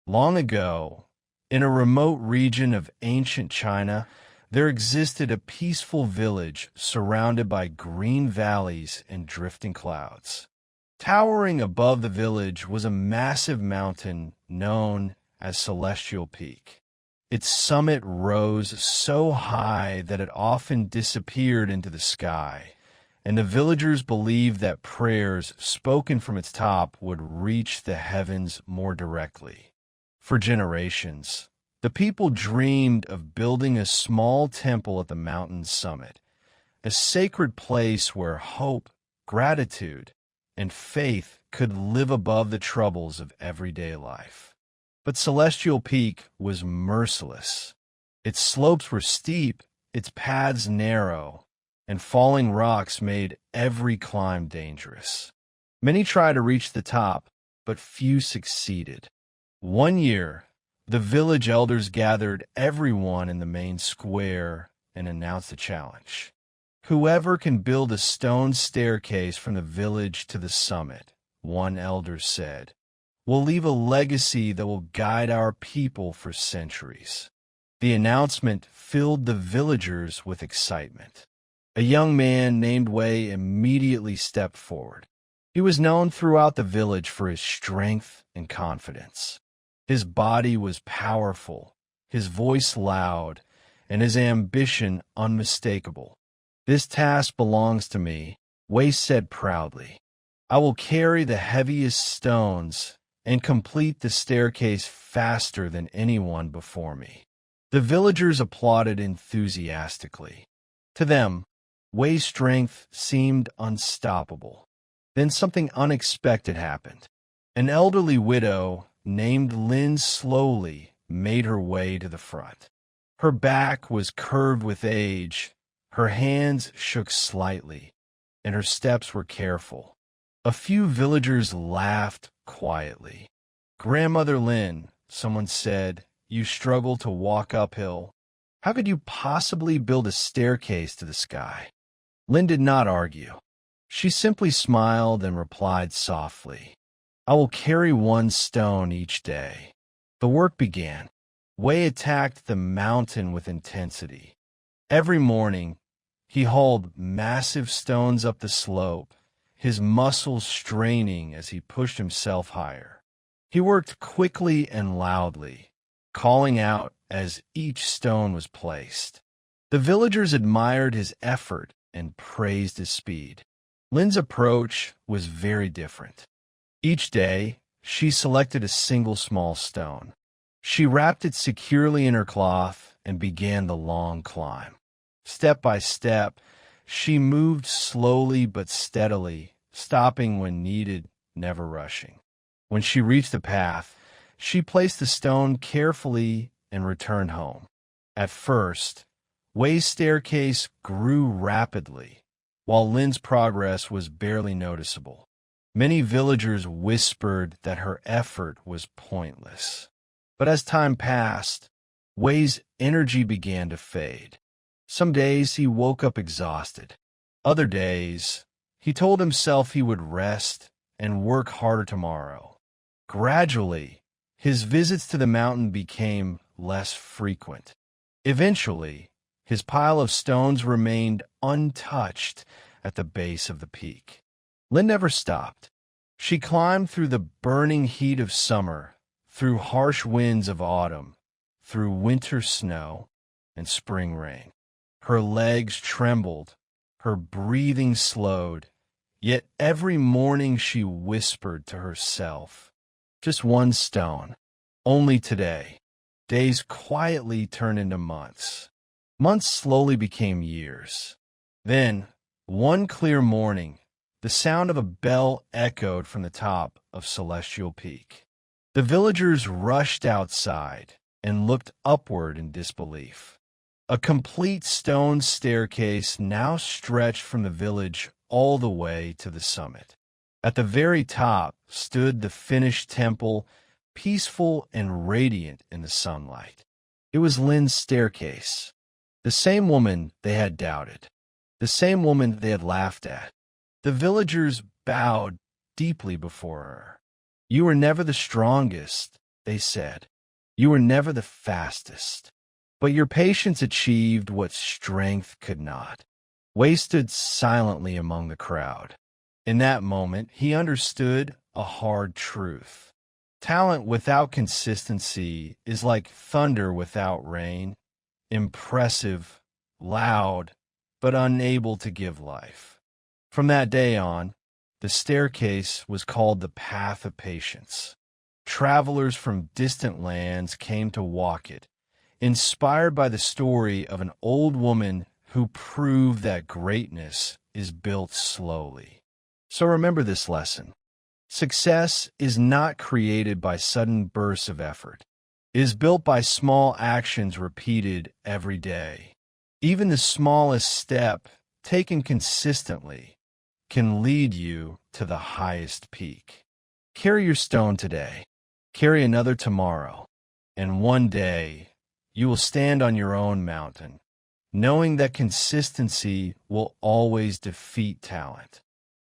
Long ago, in a remote region of ancient China, there existed a peaceful village surrounded by green valleys and drifting clouds. Towering above the village was a massive mountain known as Celestial Peak. Its summit rose so high that it often disappeared into the sky, and the villagers believed that prayers spoken from its top would reach the heavens more directly. For generations, the people dreamed of building a small temple at the mountain's summit, a sacred place where hope, gratitude, and faith could live above the troubles of everyday life. But Celestial Peak was merciless. Its slopes were steep, its paths narrow, and falling rocks made every climb dangerous. Many tried to reach the top, but few succeeded. One year, the village elders gathered everyone in the main square and announced a challenge. Whoever can build a stone staircase from the village to the summit, one elder said, will leave a legacy that will guide our people for centuries. The announcement filled the villagers with excitement. A young man named Wei immediately stepped forward. He was known throughout the village for his strength and confidence. His body was powerful, his voice loud, and his ambition unmistakable. "This task belongs to me," Wei said proudly. "I will carry the heaviest stones and complete the staircase faster than anyone before me." The villagers applauded enthusiastically. To them, Wei's strength seemed unstoppable. Then something unexpected happened. An elderly widow named Lin slowly made her way to the front. Her back was curved with age, her hands shook slightly, and her steps were careful. A few villagers laughed quietly. "Grandmother Lin," someone said, "you struggle to walk uphill. How could you possibly build a staircase to the sky?" Lin did not argue. She simply smiled and replied softly, "I will carry one stone each day." The work began. Wei attacked the mountain with intensity. Every morning, he hauled massive stones up the slope, his muscles straining as he pushed himself higher. He worked quickly and loudly, calling out as each stone was placed. The villagers admired his effort and praised his speed. Lin's approach was very different. Each day, she selected a single small stone. She wrapped it securely in her cloth and began the long climb. Step by step, she moved slowly but steadily, stopping when needed, never rushing. When she reached the path, she placed the stone carefully and returned home. At first, Wei's staircase grew rapidly, while Lin's progress was barely noticeable. Many villagers whispered that her effort was pointless. But as time passed, Wei's energy began to fade. Some days he woke up exhausted. Other days, he told himself he would rest and work harder tomorrow. Gradually, his visits to the mountain became less frequent. Eventually, his pile of stones remained untouched at the base of the peak. Lin never stopped. She climbed through the burning heat of summer, through harsh winds of autumn, through winter snow and spring rain. Her legs trembled, her breathing slowed, yet every morning she whispered to herself, "Just one stone, only today." Days quietly turned into months. Months slowly became years. Then, one clear morning, the sound of a bell echoed from the top of Celestial Peak. The villagers rushed outside and looked upward in disbelief. A complete stone staircase now stretched from the village all the way to the summit. At the very top stood the finished temple, peaceful and radiant in the sunlight. It was Lin's staircase, the same woman they had doubted, the same woman they had laughed at. The villagers bowed deeply before her. "You were never the strongest, they said. You were never the fastest, but your patience achieved what strength could not. Wei stood silently among the crowd. In that moment, he understood a hard truth. Talent without consistency is like thunder without rain, impressive, loud, but unable to give life. From that day on, the staircase was called the Path of Patience. Travelers from distant lands came to walk it, inspired by the story of an old woman who proved that greatness is built slowly. So remember this lesson. Success is not created by sudden bursts of effort. It is built by small actions repeated every day. Even the smallest step, taken consistently, can lead you to the highest peak. Carry your stone today, carry another tomorrow, and one day you will stand on your own mountain, knowing that consistency will always defeat talent.